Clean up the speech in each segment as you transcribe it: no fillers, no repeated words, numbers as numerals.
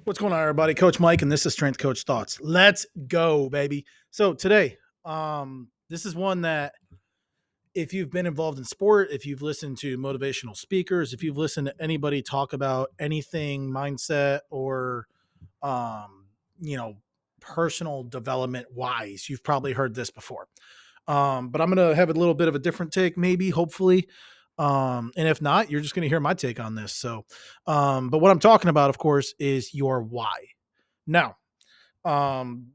What's going on, everybody? Coach Mike, and this is Strength Coach Thoughts. Let's go, baby. So today, this is one that if you've been involved in sport, if you've listened to motivational speakers, if you've listened to anybody talk about anything mindset or, um, you know, personal development wise, you've probably heard this before. But I'm going to have a little bit of a different take, maybe, hopefully. And if not, you're just going to hear my take on this. But what I'm talking about, of course, is your why. Now, um,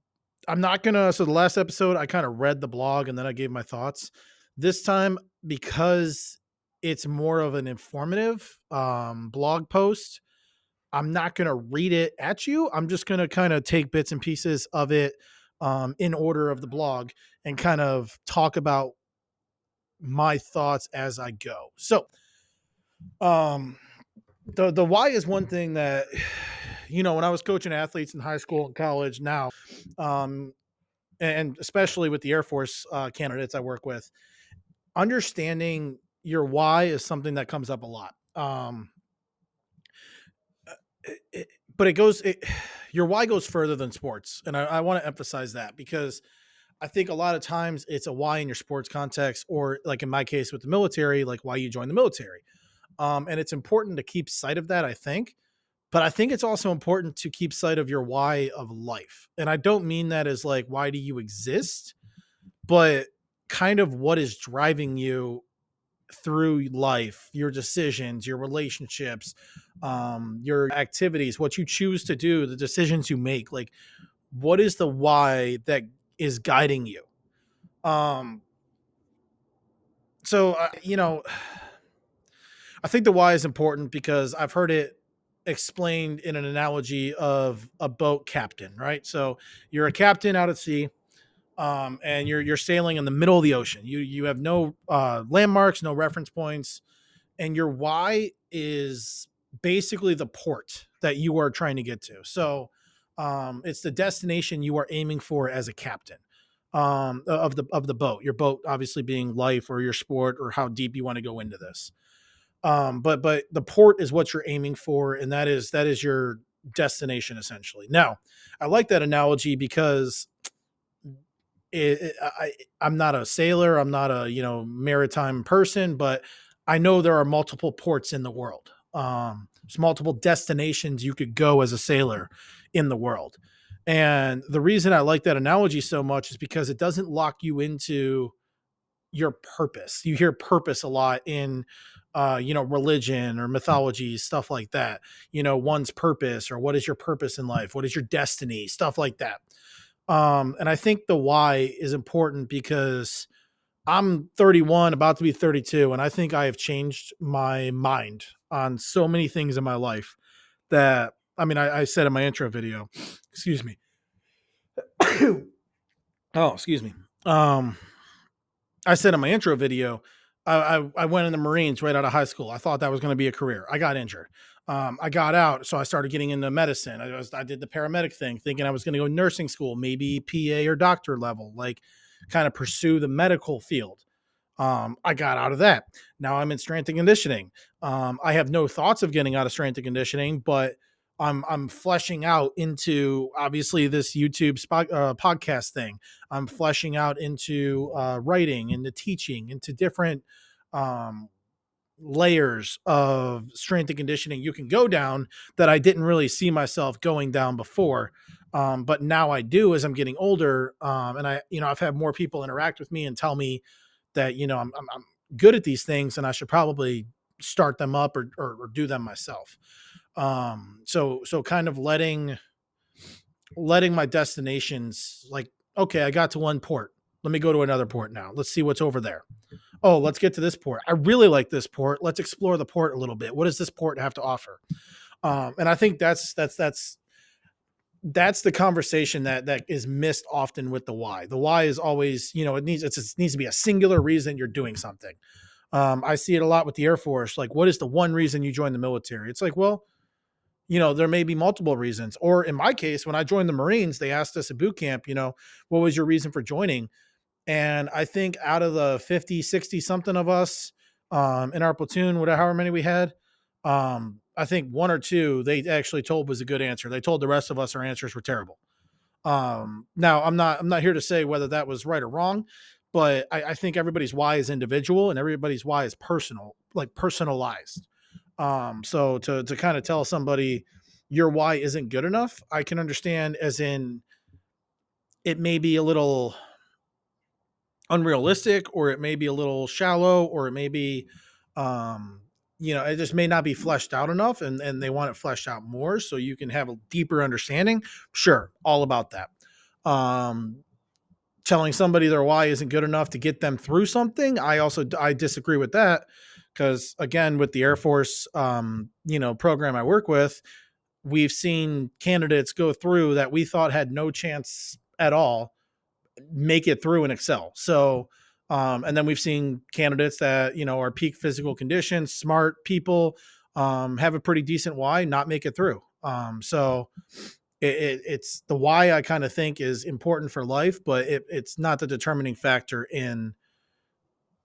I'm not gonna. So the last episode, I kind of read the blog and then I gave my thoughts. This time, because it's more of an informative blog post, I'm not gonna read it at you. I'm just gonna kind of take bits and pieces of it in order of the blog and kind of talk about my thoughts as I go. So, um, the why is one thing that when I was coaching athletes in high school and college. Now, um, and especially with the Air Force candidates I work with, understanding your why is something that comes up a lot. It, but your why goes further than sports. And I want to emphasize that because I think a lot of times it's a why in your sports context, or like in my case with the military, like why you join the military. And it's important to keep sight of that, I think. But I think it's also important to keep sight of your why of life. And I don't mean that as like, why do you exist? But kind of what is driving you through life, your decisions, your relationships, your activities, what you choose to do, the decisions you make. Like, what is the why that is guiding you? Um, so I think the why is important because I've heard it explained in an analogy of a boat captain, right? So you're a captain out at sea, and you're sailing in the middle of the ocean. You have no landmarks, no reference points, and your why is basically the port that you are trying to get to. So it's the destination you are aiming for as a captain of the boat. Your boat, obviously, being life or your sport or how deep you want to go into this. But the port is what you're aiming for, and that is your destination essentially. Now, I like that analogy because I'm not a sailor. I'm not a maritime person, but I know there are multiple ports in the world. There's multiple destinations you could go as a sailor in the world, and the reason I like that analogy so much is because it doesn't lock you into your purpose. You hear purpose a lot in religion or mythology, stuff like that. One's purpose, or what is your purpose in life? What is your destiny? Stuff like that. And I think the why is important because I'm 31, about to be 32, and I think I have changed my mind on so many things in my life that I said in my intro video, excuse me. Oh, excuse me. I said in my intro video, I went in the Marines right out of high school. I thought that was going to be a career. I got injured. I got out, so I started getting into medicine. I did the paramedic thing, thinking I was going to go nursing school, maybe PA or doctor level, like kind of pursue the medical field. I got out of that. Now I'm in strength and conditioning. I have no thoughts of getting out of strength and conditioning, but I'm fleshing out into obviously this podcast thing. I'm fleshing out into writing, into teaching, into different um, layers of strength and conditioning you can go down that I didn't really see myself going down before. But now I do as I'm getting older. And I've had more people interact with me and tell me that, I'm good at these things and I should probably start them up or do them myself. So kind of letting my destinations, like, okay, I got to one port. Let me go to another port now. Let's see what's over there. Oh, let's get to this port. I really like this port. Let's explore the port a little bit. What does this port have to offer? And I think that's the conversation that is missed often with the why. The why is always, it needs to be a singular reason you're doing something. I see it a lot with the Air Force. Like, what is the one reason you joined the military? It's like, well, there may be multiple reasons. Or in my case, when I joined the Marines, they asked us at boot camp, what was your reason for joining? And I think out of the 50, 60 something of us in our platoon, whatever, however many we had, I think one or two they actually told was a good answer. They told the rest of us our answers were terrible. Now I'm not here to say whether that was right or wrong, but I think everybody's why is individual and everybody's why is personal, like personalized. So to kind of tell somebody your why isn't good enough, I can understand as in it may be a little unrealistic or it may be a little shallow or it may be um it just may not be fleshed out enough and they want it fleshed out more so you can have a deeper understanding. Sure, all about that. um Telling somebody their why isn't good enough to get them through something, I disagree with that, because again with the Air Force program I work with, we've seen candidates go through that we thought had no chance at all make it through and excel. So, and then we've seen candidates that, are peak physical condition, smart people, have a pretty decent why, not make it through. So it's the why I kind of think is important for life, but it's not the determining factor in,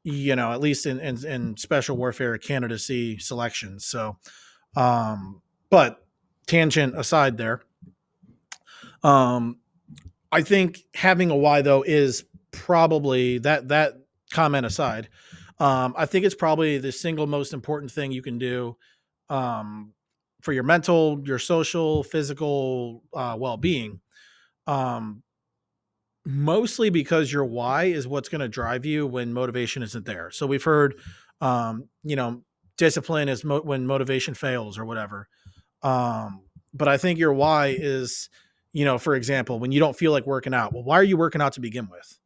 at least in special warfare candidacy selections. So, but tangent aside there, um, I think having a why though is probably that comment aside. I think it's probably the single most important thing you can do um, for your mental, your social, physical well being. Um, Mostly because your why is what's going to drive you when motivation isn't there. So we've heard, um, you know, discipline is when motivation fails or whatever. But I think your why is, for example, when you don't feel like working out, well, why are you working out to begin with?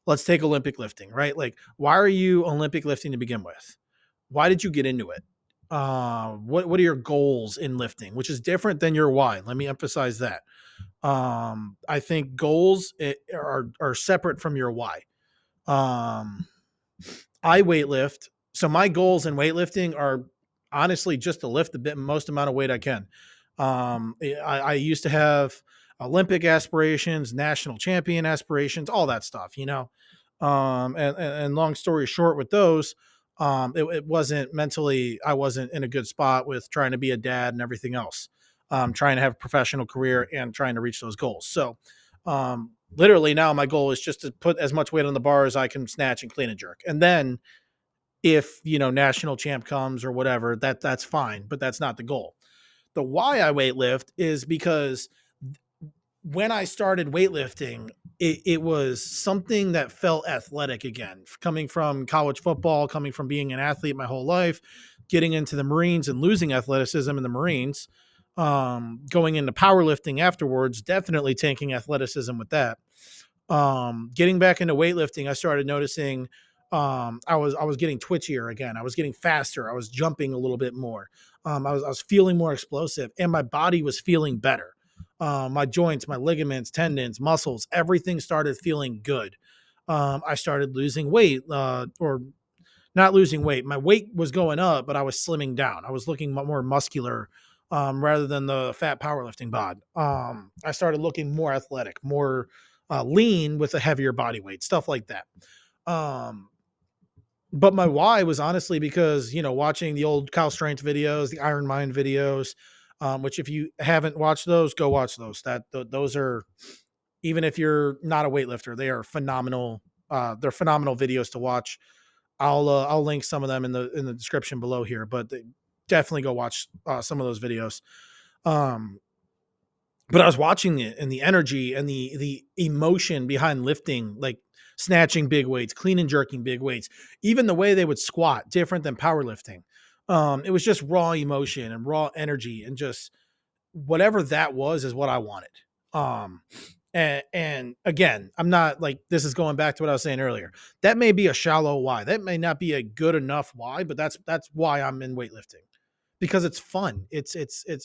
Let's take Olympic lifting, right? Like, why are you Olympic lifting to begin with? Why did you get into it? What are your goals in lifting, which is different than your why? Let me emphasize that. I think goals are separate from your why. Um, I weightlift. So my goals in weightlifting are honestly just to lift the most amount of weight I can. I used to have Olympic aspirations, national champion aspirations, all that stuff, and long story short with those, it wasn't mentally, I wasn't in a good spot with trying to be a dad and everything else, trying to have a professional career and trying to reach those goals. So, literally now my goal is just to put as much weight on the bar as I can snatch and clean and jerk. And then if, national champ comes or whatever, that's fine, but that's not the goal. The why I weightlift is because when I started weightlifting, it was something that felt athletic again, coming from college football, coming from being an athlete my whole life, getting into the Marines and losing athleticism in the Marines, going into powerlifting afterwards, definitely tanking athleticism with that. Getting back into weightlifting, I started noticing I was getting twitchier again. I was getting faster. I was jumping a little bit more. I was feeling more explosive, and my body was feeling better. My joints, my ligaments, tendons, muscles, everything started feeling good. I started losing weight, or not losing weight. My weight was going up, but I was slimming down. I was looking more muscular, rather than the fat powerlifting bod. I started looking more athletic, more lean with a heavier body weight, stuff like that. Um, but my why was honestly because, watching the old Kyle Strength videos, the Iron Mind videos, which if you haven't watched those, go watch those. Those are, even if you're not a weightlifter, they are phenomenal. They're phenomenal videos to watch. I'll link some of them in the description below here, but definitely go watch some of those videos. Um, but I was watching it and the energy and the emotion behind lifting, like snatching big weights, clean and jerking big weights, even the way they would squat, different than powerlifting. It was just raw emotion and raw energy, and just whatever that was is what I wanted. Um, and again, I'm not like, this is going back to what I was saying earlier. That may be a shallow why. That may not be a good enough why, but that's why I'm in weightlifting, because it's fun. It's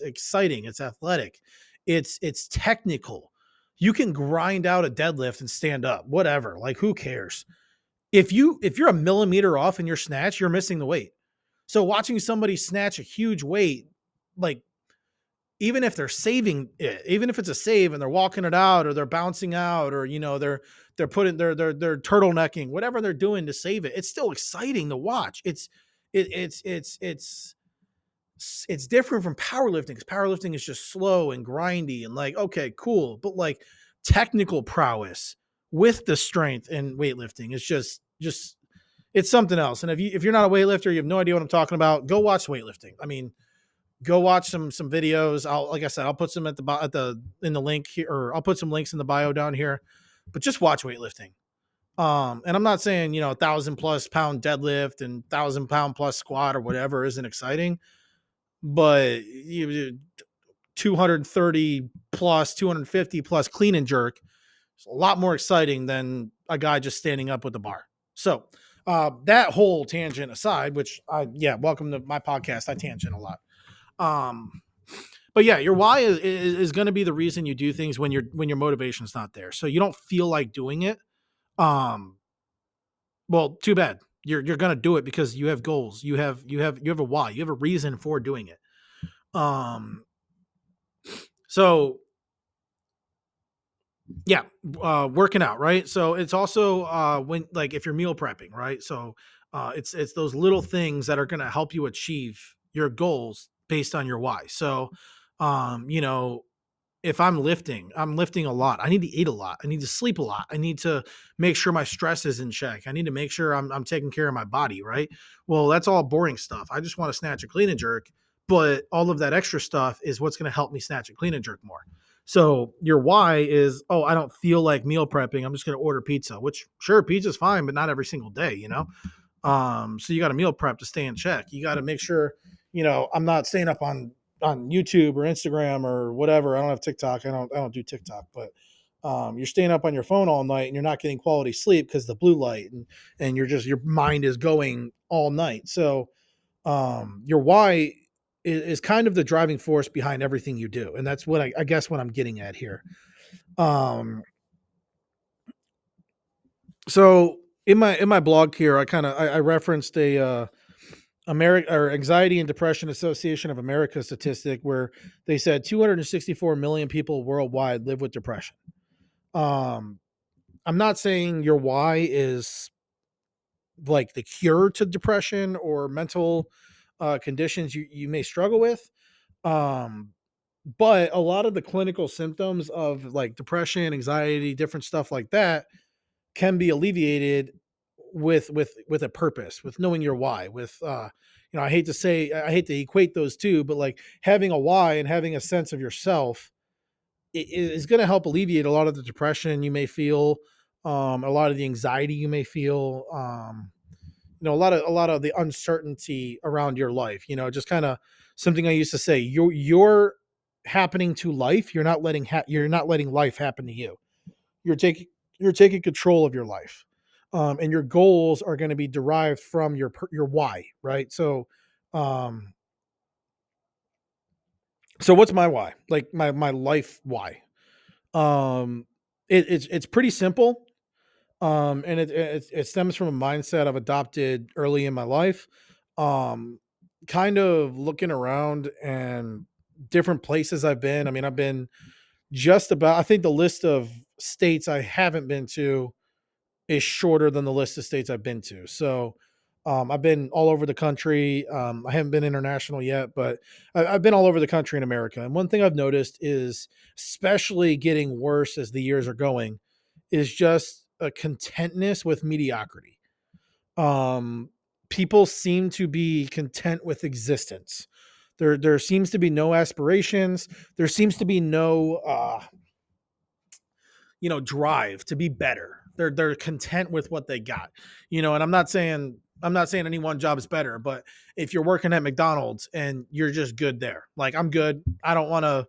exciting. It's athletic. It's technical. You can grind out a deadlift and stand up, whatever. Like, who cares? If you're a millimeter off in your snatch, you're missing the weight. So watching somebody snatch a huge weight, like, even if they're saving it, even if it's a save and they're walking it out or they're bouncing out, or they're putting they're turtlenecking, whatever they're doing to save it, it's still exciting to watch. It's It's different from powerlifting because powerlifting is just slow and grindy and like, okay, cool. But like technical prowess with the strength and weightlifting is just it's something else. And if you're not a weightlifter, you have no idea what I'm talking about, go watch weightlifting. I mean, go watch some videos. Like I said, I'll put some at the in the link here, or I'll put some links in the bio down here. But just watch weightlifting. And I'm not saying 1,000+ pound deadlift and 1,000 pound plus squat or whatever isn't exciting, but 230 plus, 250 plus clean and jerk is a lot more exciting than a guy just standing up with the bar. So that whole tangent aside, which welcome to my podcast. I tangent a lot. But yeah, your why is going to be the reason you do things when your motivation's not there. So you don't feel like doing it. Um, well, too bad. You're going to do it because you have goals. You have a why. You have a reason for doing it. So yeah, working out, right? So it's also when like if you're meal prepping, right? So it's those little things that are going to help you achieve your goals based on your why. So you know, if I'm lifting a lot. I need to eat a lot. I need to sleep a lot. I need to make sure my stress is in check. I need to make sure I'm taking care of my body, right? Well, that's all boring stuff. I just want to snatch a clean and jerk, but all of that extra stuff is what's going to help me snatch a clean and jerk more. So your why is, oh, I don't feel like meal prepping. I'm just going to order pizza, which sure, pizza's fine, but not every single day, so you got to meal prep to stay in check. You got to make sure, I'm not staying up on YouTube or Instagram or whatever. I don't have TikTok. I don't do TikTok, but you're staying up on your phone all night and you're not getting quality sleep because the blue light and your mind is going all night. So your why is kind of the driving force behind everything you do. And that's what I guess what I'm getting at here. Um, so in my blog here, I referenced a America or Anxiety and Depression Association of America statistic where they said 264 million people worldwide live with depression. Um, I'm not saying your why is like the cure to depression or mental conditions you may struggle with. Um, but a lot of the clinical symptoms of like depression, anxiety, different stuff like that can be alleviated with a purpose, with knowing your why, with I hate to equate those two, but like having a why and having a sense of yourself is going to help alleviate a lot of the depression you may feel, a lot of the anxiety you may feel, a lot of the uncertainty around your life, just kind of something I used to say, you're happening to life, you're not letting life happen to you. you're taking you're taking control of your life, and your goals are going to be derived from your why, right? Um, so what's my why? Like my life why? Um, it's pretty simple, and it stems from a mindset I've adopted early in my life. Um, Kind of looking around and different places I've been. I mean, I've been just about. I think the list of states I haven't been to is shorter than the list of states I've been to. So I've been all over the country. I haven't been international yet, but I've been all over the country in America. And one thing I've noticed is, especially getting worse as the years are going, is just a contentness with mediocrity. Um, People seem to be content with existence. There seems to be no aspirations. There seems to be no drive to be better. They're content with what they got. And I'm not saying any one job is better, but if you're working at McDonald's and you're just good there, like I'm good. I don't want to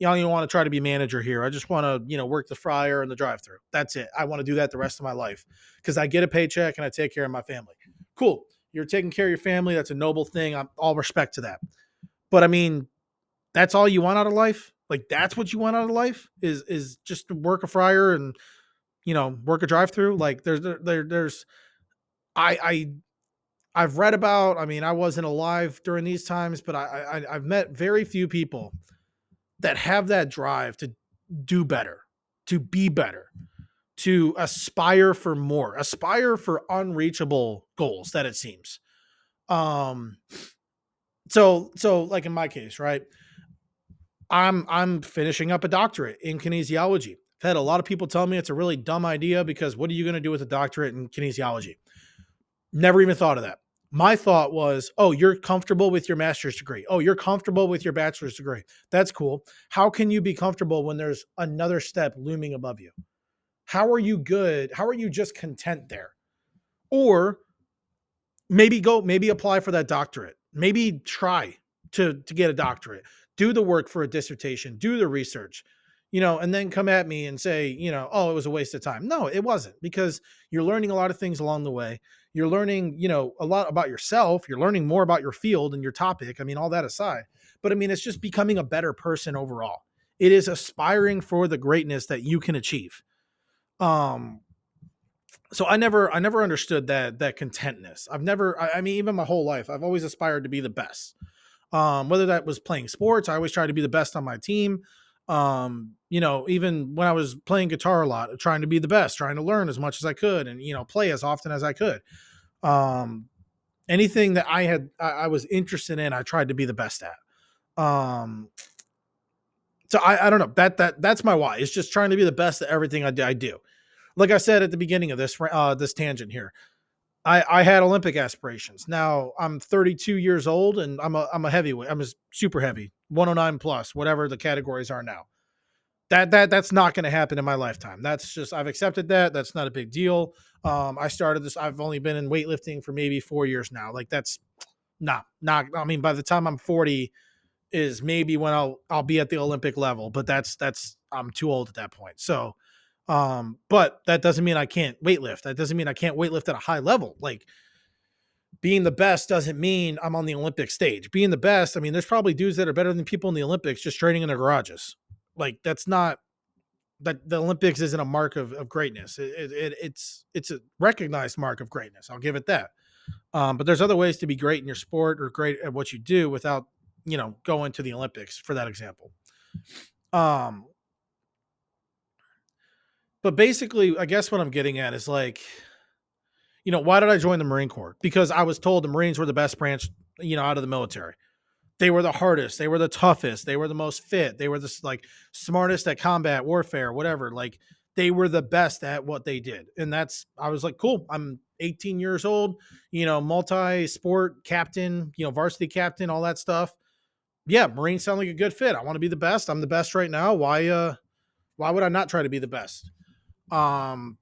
I don't even want to try to be manager here. I just want to, work the fryer and the drive-through. That's it. I want to do that the rest of my life because I get a paycheck and I take care of my family. Cool. You're taking care of your family. That's a noble thing. I'm all respect to that. But I mean, that's all you want out of life. Like that's what you want out of life is just to work a fryer and work a drive through. Like there's I I've read about. I mean, I wasn't alive during these times, but I've met very few people that have that drive to do better, to be better, to aspire for more, aspire for unreachable goals. That it seems. Um, So like in my case, right? I'm finishing up a doctorate in kinesiology. I've had a lot of people tell me it's a really dumb idea because what are you going to do with a doctorate in kinesiology? Never even thought of that. My thought was, oh, you're comfortable with your master's degree. Oh, you're comfortable with your bachelor's degree. That's cool. How can you be comfortable when there's another step looming above you? How are you good? How are you just content there? Or maybe apply for that doctorate. Maybe try to get a doctorate. Do the work for a dissertation, do the research, and then come at me and say, oh, it was a waste of time. No, it wasn't, because you're learning a lot of things along the way. You're learning, a lot about yourself. You're learning more about your field and your topic. I mean, all that aside. But I mean, it's just becoming a better person overall. It is aspiring for the greatness that you can achieve. Um, so I never understood that contentness. I mean, even my whole life, I've always aspired to be the best. Whether that was playing sports, I always tried to be the best on my team. Even when I was playing guitar a lot, trying to be the best, trying to learn as much as I could, and play as often as I could. Um, Anything that I was interested in, I tried to be the best at. So I don't know, that's my why. It's just trying to be the best at everything I do. Like I said at the beginning of this tangent here, I had Olympic aspirations. Now I'm 32 years old and I'm a heavyweight. I'm a super heavy, 109 plus, whatever the categories are now. That's not going to happen in my lifetime. That's just, I've accepted that. That's not a big deal. I started this. I've only been in weightlifting for maybe 4 years now. Like that's not. I mean, by the time I'm 40 is maybe when I'll be at the Olympic level. But that's I'm too old at that point. So, but that doesn't mean I can't weightlift. That doesn't mean I can't weightlift at a high level. Like, being the best doesn't mean I'm on the Olympic stage. Being the best, I mean, there's probably dudes that are better than people in the Olympics just training in their garages. Like, that's not, that the Olympics isn't a mark of greatness. It's a recognized mark of greatness. I'll give it that. But there's other ways to be great in your sport or great at what you do without, going to the Olympics for that example. Um, but basically, I guess what I'm getting at is like, why did I join the Marine Corps? Because I was told the Marines were the best branch, out of the military. They were the hardest, they were the toughest, they were the most fit, they were the like smartest at combat warfare, whatever. Like, they were the best at what they did. And that's, I was like, cool. I'm 18 years old, multi-sport captain, varsity captain, all that stuff. Yeah, Marines sound like a good fit. I want to be the best. I'm the best right now. Why would I not try to be the best? Um,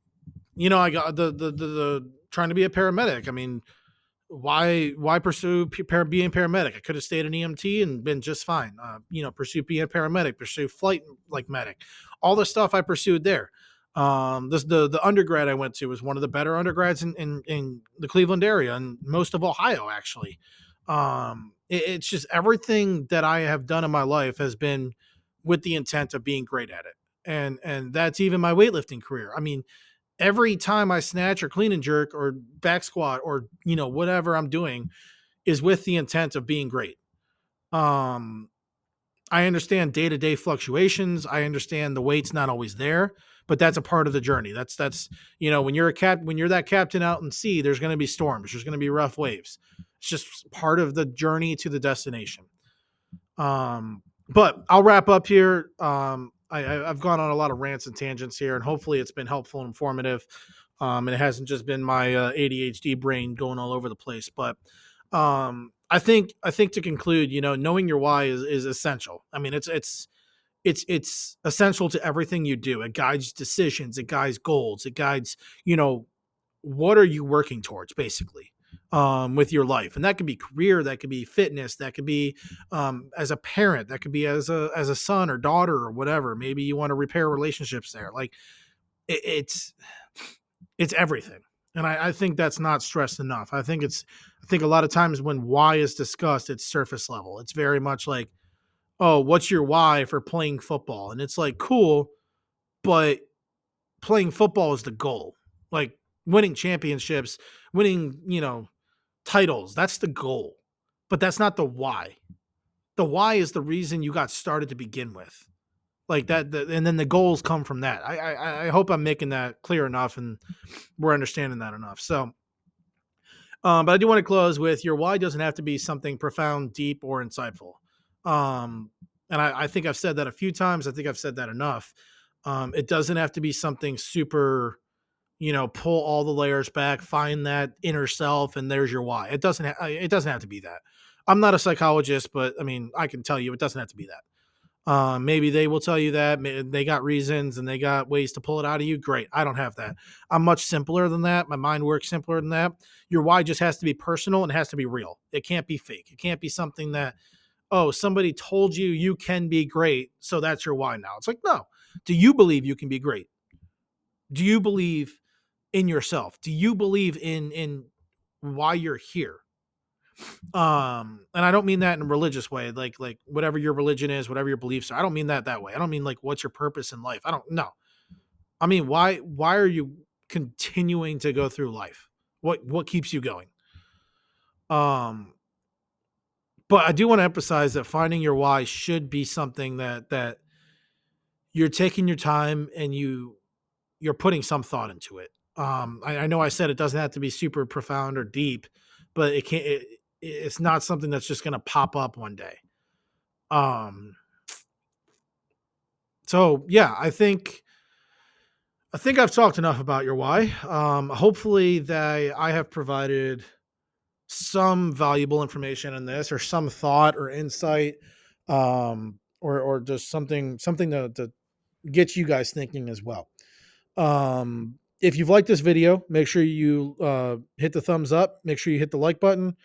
I got the trying to be a paramedic. I mean, why pursue being a paramedic? I could have stayed an EMT and been just fine. Pursue being a paramedic, pursue flight like medic, all the stuff I pursued there. The undergrad I went to was one of the better undergrads in the Cleveland area and most of Ohio, actually. It's just everything that I have done in my life has been with the intent of being great at it, and that's even my weightlifting career. I mean, every time I snatch or clean and jerk or back squat or whatever I'm doing is with the intent of being great. Um, I understand day to day fluctuations. I understand the weight's not always there, but that's a part of the journey. That's when you're when you're that captain out in sea, there's going to be storms. There's going to be rough waves. It's just part of the journey to the destination. But I'll wrap up here. I've gone on a lot of rants and tangents here, and hopefully it's been helpful and informative. And it hasn't just been my ADHD brain going all over the place. But I think to conclude, knowing your why is essential. I mean, it's essential to everything you do. It guides decisions. It guides goals. It guides, what are you working towards, basically, with your life. And that could be career, that could be fitness, that could be as a parent, that could be as a son or daughter or whatever. Maybe you want to repair relationships there. Like, it's everything. And I think that's not stressed enough. I think a lot of times when why is discussed, it's surface level. It's very much like, oh, what's your why for playing football? And it's like, cool, but playing football is the goal. Like, winning championships, winning, titles, that's the goal. But that's not the why. The why is the reason you got started to begin with. Like that, and then the goals come from that. I hope I'm making that clear enough and we're understanding that enough. So But I do want to close with your why doesn't have to be something profound, deep, or insightful. Um, and I think I've said that a few times. I think I've said that enough. It doesn't have to be something super, pull all the layers back, find that inner self, and there's your why. It doesn't have to be that. I'm not a psychologist, but I mean, I can tell you it doesn't have to be that. Maybe they will tell you that they got reasons and they got ways to pull it out of you. Great. I don't have that. I'm much simpler than that. My mind works simpler than that. Your why just has to be personal and it has to be real. It can't be fake. It can't be something that, oh, somebody told you you can be great. So that's your why now. It's like, no. Do you believe you can be great? Do you believe in yourself? Do you believe in why you're here? And I don't mean that in a religious way, like whatever your religion is, whatever your beliefs are. I don't mean that way. I don't mean like what's your purpose in life. I don't know. I mean, why are you continuing to go through life? What keeps you going? Um, but I do want to emphasize that finding your why should be something that you're taking your time and you're putting some thought into it. I know I said it doesn't have to be super profound or deep, but it's not something that's just going to pop up one day. Um, so yeah, I think I've talked enough about your why. Hopefully that I have provided some valuable information in this, or some thought or insight, or just something to get you guys thinking as well. If you've liked this video, make sure you hit the thumbs up. Make sure you hit the like button.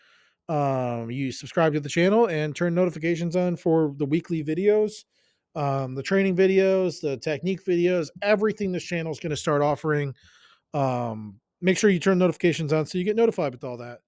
You subscribe to the channel and turn notifications on for the weekly videos, the training videos, the technique videos, everything this channel is going to start offering. Make sure you turn notifications on so you get notified with all that.